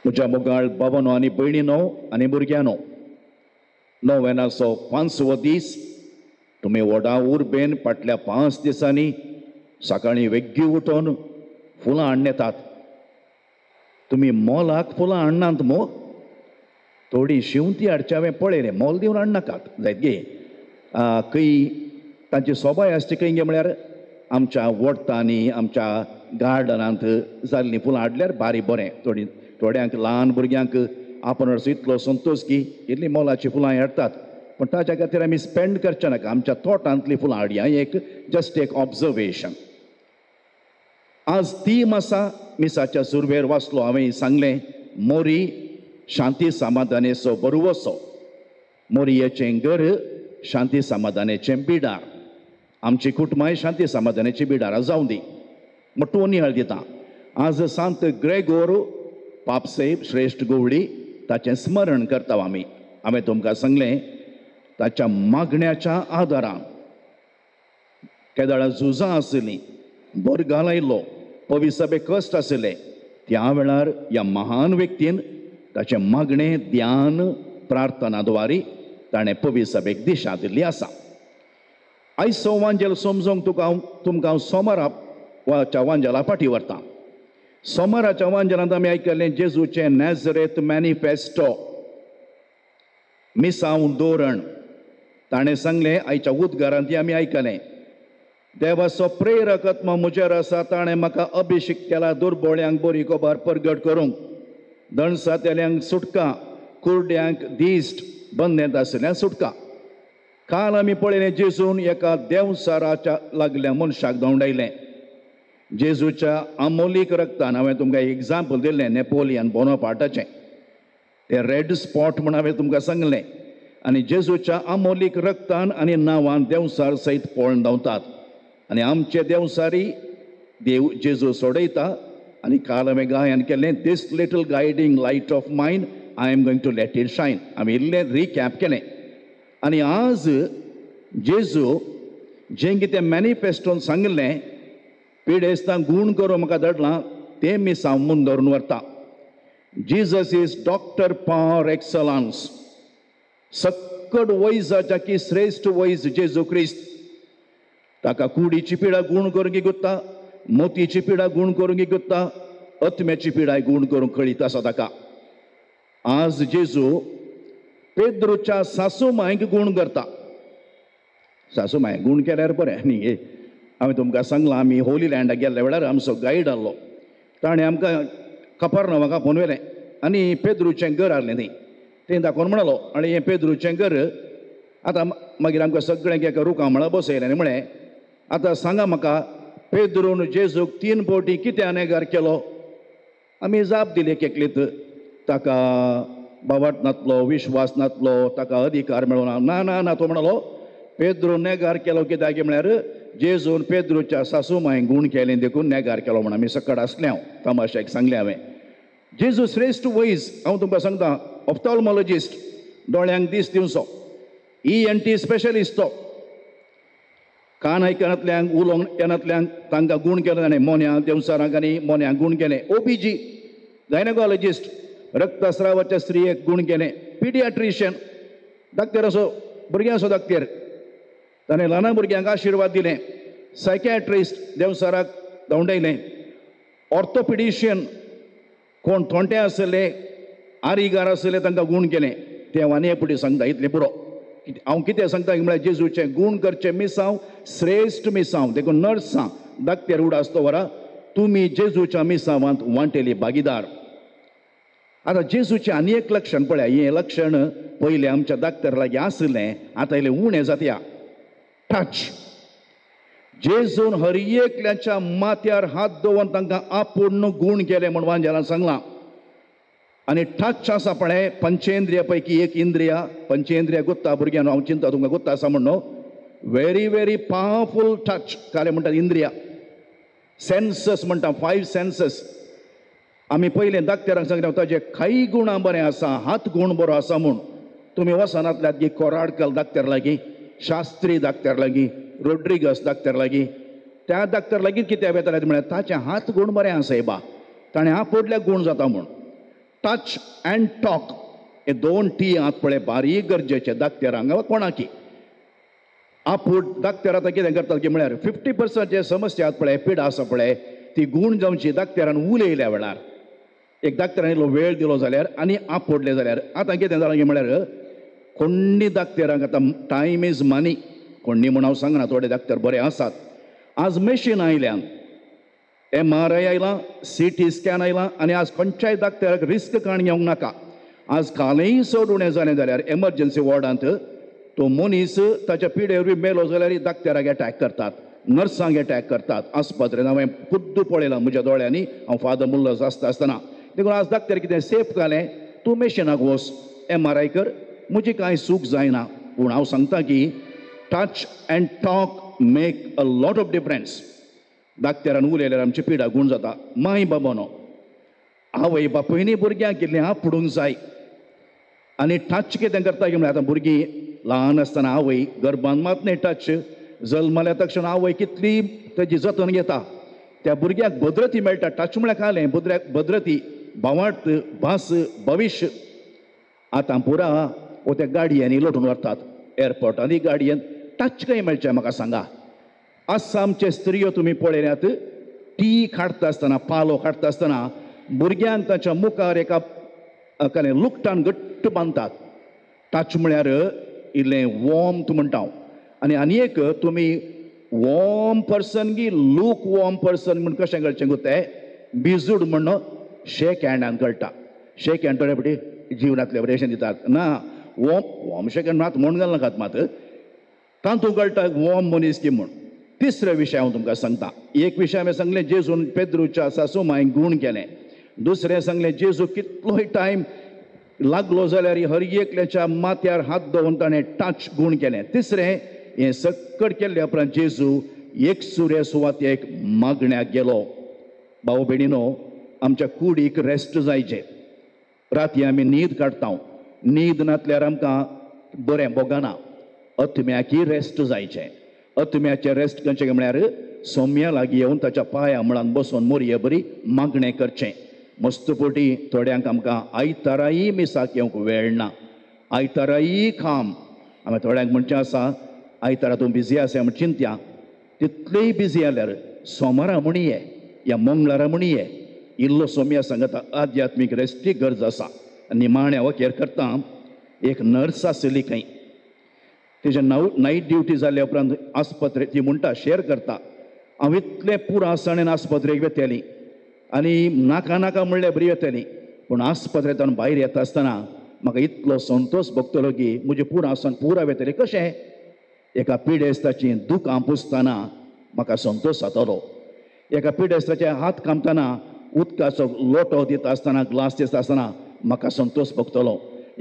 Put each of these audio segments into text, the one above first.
म्हज्या मोगाळ भावांनो आनी भयणींनो आनी भुरग्यांनो, नोव्हेनाचो 5वो दीस तुमी व्हडा उर्बेन फाटल्या 5 दिसांनी सकाळीं वेग्गी उठोन फुलां हाडून येतात. तुमी मोलाक फुलां हाडनात मो, थोडी शिंवती हाडची हांवें पळयलें, मोल दिवन हाडनाकात जायत गे. खंय तांची सोबाय आसची खंय गे म्हळ्यार आमच्या वोडतांनी आमच्या गार्डनांत जाल्लीं फुलां हाडल्यार बारी बरें. थोड्यांक ल्हान भुरग्यांक आपण इतलो संतोश की इतली मोलाची फुलां हाडटात, पण ताच्या खातीर आमी स्पेंड करचे नाका. आमच्या तोटांतली फुलां हाडया. एक जस्ट एक ऑब्जर्वेशन. आज ती मिसाच्या सुरवेर वाचलो हांवें सांगलें, मोरी शांती समाधानेचो बरुवसो, मोरयेचें घर शांती समाधानाचें बिडार. आमची कुटुंबाय शांती समाधानाची बिडारां जावं दी म्हटून नियाळ दिता. आज सांत ग्रेगोर पापसेब श्रेष्ठ गवळी ताचें स्मरण करता आमी. हांवें तुमकां सांगलें ताच्या मागण्याच्या आदारान केदाळा झुजां आसलीं, बरगाल आयिल्लो, पवित्र सभेक कश्ट आसले, त्या वेळार ह्या महान व्यक्तीन ताचें मागणें ध्यान प्रार्थनाद्वारे ताणें पवित्र सभेक दिशा दिल्ली आसा. आयचो वांजेल समजोंक तुमकां हांव सोमाराच्या वांजेला फाटीं व्हरतां. सोमाराच्या वांजेलांत आमी आयकल्लें जेजूचें नॅझरेथ मॅनिफेस्टो, मिसांव धोरण. ताणें सांगलें, आयच्या उद्गारांत आमी आयकलें, देवाचो प्रेरक आत्मा म्हजेर आसा, ताणें म्हाका अभिषेक केला दुर्बळ्यांक बरी खबर परगट करूंक, दणसातेल्यांक सुटका, कुर्ड्यांक दिश्ट, बंदेंत आसल्यांक सुटका. काल आमी पळयलें जेजून एका देवसाराच्या लागल्या मनशाक धांवडायलें. जेजूच्या आमोलीक रक्तान, हांवें तुमकां एग्जाम्पल दिल्लें नेपोलियन बोनापार्टाचें, तें रेड स्पॉट म्हण हांवें तुमकां सांगलें. आनी जेजूच्या आमोलीक रक्तान आनी नांवान देवसार सयत पळोवन धांवतात. आनी आमचे देवसारी देव जेजू सोडयता. आनी काल हांवें गायन केलें, this little guiding light of mine I am going to let it shine. हांवें इल्लें रिकॅप केलें. आनी आज जेजू जें कितें मॅनिफेस्टोन सांगलें, पिडेस्तां गूण करून म्हाका धाडलां, तें मिसांव म्हूण धरून व्हरता. जीजस इज डॉक्टर पार एक्सलन्स. सक्कड वैजाच्या की श्रेष्ठ वैज जेजू क्रिस्त. ताका कुडीची पिडा गूण करूंक गुत्ता, मोतीची पिडा गूण करूंक गुत्ता, आत्म्याची पिडाय गूण करूंक कळीत आसा ताका. आज जेजू पेद्रूच्या सासूमांयक गूण करता. सासूमांय गूण केल्यार बरें न्ही. हांवें तुमकां सांगलां, आमी होली लँडाक गेल्ल्या वेळार आमचो गायड आहलो, ताणें आमकां कपरनवाका फोन व्हेलें आनी पेद्रूचें घर आहलें न्ही, तें दाखोवन म्हणलो. आनी हें पेद्रूचें घर आतां मागीर आमकां सगळ्यांक एका रुखामळा बसयलें आनी म्हळें, आतां सांगा म्हाका, पेद्रून जेजूक 3 फावटी कितें अनेगार केलो? आमी जाप दिली केकलीत, ताका बावट नासलो, विश्वास नासलो, ताका अधिकार मेळूना. ना ना ना, तो म्हणलो पेद्रू नेगार केलो कित्याक म्हळ्यार जेजून पेद्रूच्या सासूमांयक गूण केलें देखून नेगार केलो म्हण. आमी सकट आसले, हांव तमाशाक सांगलें हांवें. जेजू श्रेष्ठ वैज. हांव तुमकां सांगता, ऑफ्थॉल्मॉलॉजिस्ट, दोळ्यांक दिश्ट दिवचो, ENT स्पेशलिस्ट तो, कान आयकनातल्यांक उलोवंक येनातल्यांक तांकां गूण केलो ताणें. मोन्या देवसारांक आनी मोन्यांक गूण केलें. OBG गायनोकॉलॉजिस्ट, रक्तस्रावाच्या स्त्रियेक गूण केलें. पिडियाट्रिशियन, दाक्तेर असो भुरग्यांचो दाक्तेर, ताणें ल्हान भुरग्यांक आशिर्वाद दिलें. सायकॅट्रिस्ट देवसाराक धांवडायलें. ऑर्थोपिडिशियन, कोण थोंटे आसले, आरिगार आसले, तांकां गूण केलें. तें आनी फुडें सांगता, इतलें पुरो. हांव कितें सांगता म्हळ्यार जेजूचें गूण करचें मिसांव श्रेष्ठ मिसांव. देखून नर्सां दाक्तेर उडासतो वरा, तुमी जेजूच्या मिसांवांत वांटेली भागीदार. आतां जेजूचें आनी एक लक्षण पळया. हें लक्षण पयलें आमच्या दाक्तेर लागीं आसलें, आतां इल्लें उणें जातया. टच. जेजून हर एकल्याच्या माथ्यार हात दवरून तांकां आपूण गूण केलें म्हण वांजेलान सांगलां. आनी टच आसा पळय, पंचेंद्रिया पैकी एक इंद्रिया. पंचेंद्रिया गुत्ता भुरग्यान, हांव चिंता तुमकां गुत्ता आसा म्हण न्हू. Very very powerful touch. काले म्हणटात इंद्रिया. सेन्सस म्हणटा, 5 सेन्सस. आमी पयलें दाक्तेरांक सांगलें ताजे कांय गुणां बरें आसा, हात गुण बरो आसा म्हूण. तुमी वसनातल्यात गी कोराडकल दाक्तेर लागीं, शास्त्री दाक्तेर लागीं, रोड्रिगस दाक्तेर लागीं. त्या दाक्तेर लागीं कित्याक वेताले म्हळ्यार ताचे हात गुण बरें आसा बा, ताणें आपोडल्या गूण जाता म्हूण. टच अँड टॉक हे 2 टी आत पळय बारीक गरजेचे दाखत्यारांक वा कोणाकी आपूण दाखत्यार आतां कितें करतात की म्हळ्यार 50% जे समस्या आत पळय पिडा आसा पळय ती गूण जावची दाखत्यारान उलयल्या वेळार एक दाखत्यारान इल्लो वेळ दिलो जाल्यार आनी आपडले जाल्यार आतां कितें जालां की म्हळ्यार कोण्णी दाखत्यारांक आतां टायम इज मनी कोण्णी म्हूण हांव सांगना थोडे दाखत्यार बरे आसात आज मशीन आयल्यान MRI आयलां CT स्कॅन आयलां आनी आज खंयच्याय दाखत्याराक रिस्क काण घेवंक नाका आज कालय चड उणें जालें जाल्यार एमर्जन्सी वॉर्डांत तो मनीस ताच्या पिडेर मेलो जाल्यार दाखत्याराक अटॅक करतात नर्सांक अटॅक करतात आस्पत्रेंत हांवें खुद्द पळयलां म्हज्या दोळ्यांनी हांव फादर मुल्लस आसता आसतना देखून आज दाखत्यार कितें सेफ जालें तूं मशिनाक वच MRI कर म्हजी कांय चूक जायना पूण हांव सांगता की touch and talk make a lot of difference दाखत्यारान उलयल्यार आमची पिडा गूण जाता माय बाबानो आवय बापूयनी भुरग्यांक कितलें आपडूंक जाय आनी टच कितें करता की म्हळ्यार आतां भुरगीं ल्हान आसतना आवय गर्भान मात न्ही टच जल्मल्या तक्षण आवय कितली ताची जतन घेता त्या भुरग्याक भद्रती मेळटा टच म्हळ्यार कालें भद्रती भावार्थ भास भविश्य आतां पुरा वो त्या गाडयांनी लोटून व्हरतात एअरपोर्टांनी गाडयेन टच खंय मेळचें म्हाका सांगा आसामचे स्त्रियो तुमी पळयल्यात टी काडटा आसतना पालो काडटा आसतना भुरग्यांक ताच्या मुखार एका लुकटान घट्ट बांदतात टच म्हळ्यार इल्लें वॉर्म म्हणटा हांव आनी एक तुमी वॉर्म पर्सन की लूक वॉर्म पर्सन म्हण कशें कळचें गो तें बिजूड म्हणून शेक हँडान कळटा शेक हँड थोडे जीवनांतले बरेशें दितात ना वॉर्म शेक हँड मात म्हण घालनाकात मात तातूंत कळटा वॉर्म मनीस की म्हूण तिसरो विशय हांव तुमकां सांगता एक विशय हांवें सांगलें जेजून पेद्रूच्या सासू मांयक गूण केलें दुसरें सांगलें जेजू कितलोय टायम लागलो जाल्यार हर एकल्याच्या माथ्यार हात दवरून ताणें टच गूण केलें तिसरें हें सक्कड केल्ल्या उपरांत जेजू एक सुरे सुवातेक मागण्याक गेलो भाऊ भयणीनो आमच्या कुडीक रेस्ट जायचें राती आमी न्हीद काडटा न्हीद नातल्यार आमकां बरें भोगना अथम्याकी रेस्ट जायचें अथम्याचें रेस्ट खंयचें म्हळ्यार सोम्या लागीं येवन ताच्या पांया मुळान बसून मोरये बरी मागणें करचें मस्तपोटी थोड्यांक आमकां आयताराय मिसाक येवंक वेळ ना आयताराय काम हांवें थोड्यांक म्हणचें आसा आयतारा तूं बिजी आसा म्हण चिंत्या तितलेय बिजी जाल्यार सोमारा म्हणी ये या मंगळारा म्हणी ये इल्लो सोम्या सांगता आध्यात्मीक रेस्टीक गरज आसा निमाण्या वखेर करता एक नर्स आसली खंय तेजे नायट ड्युटी जाल्ल्या उपरांत आस्पत्रे ती म्हणटा शेअर करता हांव इतलें पुरासणेन आस्पत्रेक वेतेली आनी नाका नाका म्हणल्यार बरी येतली पूण आस्पत्रेंतल्यान भायर येता आसतना म्हाका इतलो संतोश भोगतलो की म्हजें पुरासन पुरा वेतलें कशें एका पिडेस्ताची दुखां पुसतना म्हाका संतोश जातालो एका पिडेस्ताचे हात कामतना उदकाचो लोटो दिता आसतना ग्लास दिता आसतना म्हाका संतोश भोगतलो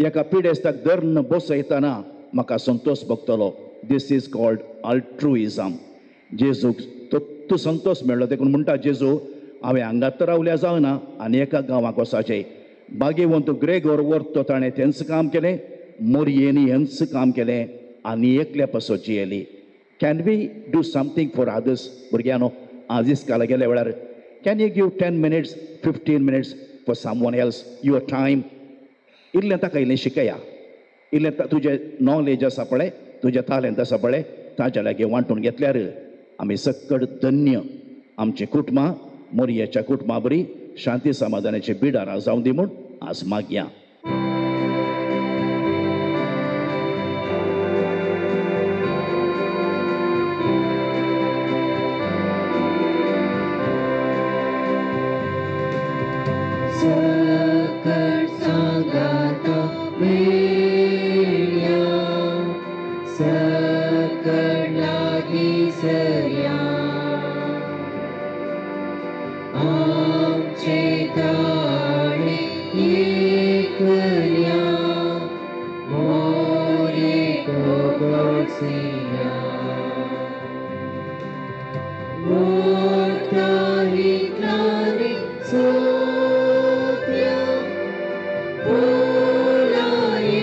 एका पिडेस्ताक धरून बसयतना म्हाका संतोश भोगतलो दीस इज कॉल्ड अल्ट्रुइजम जेजूक तो संतोष मेळ्ळो देखून म्हणटा जेजू हांवें हांगात तर रावल्या जावना आनी एका गांवाक वचाचें भाग्यवंत ग्रेगोर वर्तो ताणें तेंच काम केलें मोरयेनी हेंच काम केलें आनी एकल्या पासोची येली can we do something for others भुरग्यांनो आज इस्काला गेल्या वेळार can you give 10 minutes 15 minutes for someone else your time इल्लें ताका इल्लें शिकया इल्लें तुजें नॉलेज आसा पळय तुजें टॅलंट आसा पळय ताच्या लागीं वांटून घेतल्यार आमी सक्कड धन्य आमचीं कुटुंबां मोरयेच्या कुटुंबा बरी शांती समाधानाची बिडारां जावं दी म्हूण आज मागया Sotia, Polae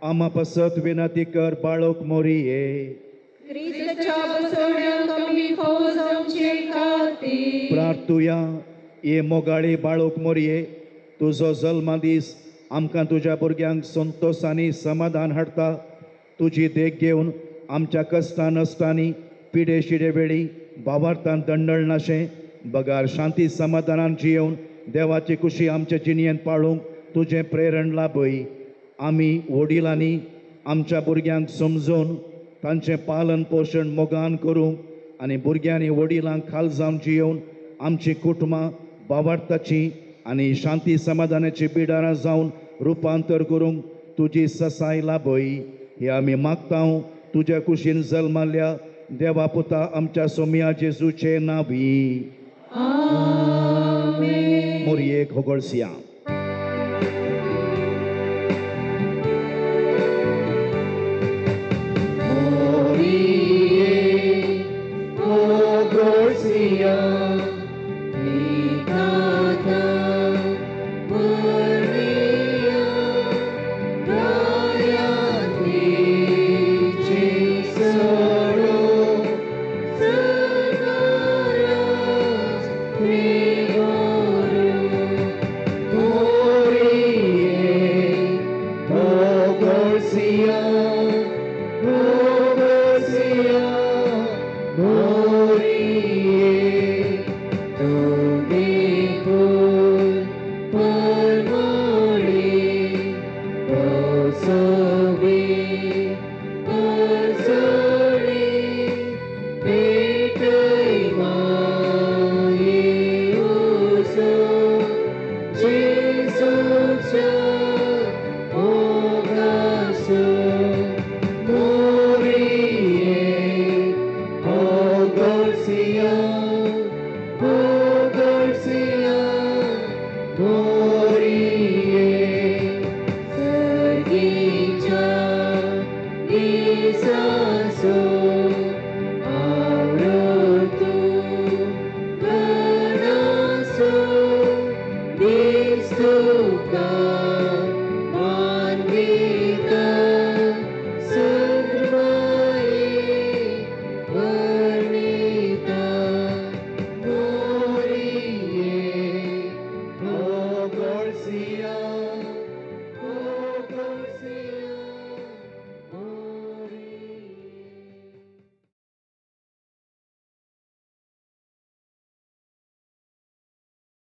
Ama pasat vinatikar balok morie. क्रिस्ताच्या बसवण्यांक आमी फावो जावचे खातीर प्रार्थुया ये मोगाळी बाळूक मोरये तुजो जल्मा दीस आमकां तुज्या भुरग्यांक संतोषांनी समाधान हाडटा तुजी देख घेवन आमच्या कश्टां नश्टांनी पिडे शिडे वेळी भावार्थान दंडळ नाशे बगार शांती समाधानान जियेवन देवाची खुशी आमच्या जिणयेंत पाळूंक तुजें प्रेरण लाभय आमी वडिलांनी आमच्या भुरग्यांक समजून तांचें पालन पोशण मोगान करूंक आनी भुरग्यांनी वडिलांक खाल जावन जियेवन आमची कुटुंबां भावार्थाची आनी शांती समाधानाची बिडारां जावन रुपांतर करूंक तुजी ससाय लाभय हे आमी मागतां तुज्या कुशीन जल्माल्या देवा पुता आमच्या सोमिया जेजूचे नांवी मोरयेक होगळसिया Jesus.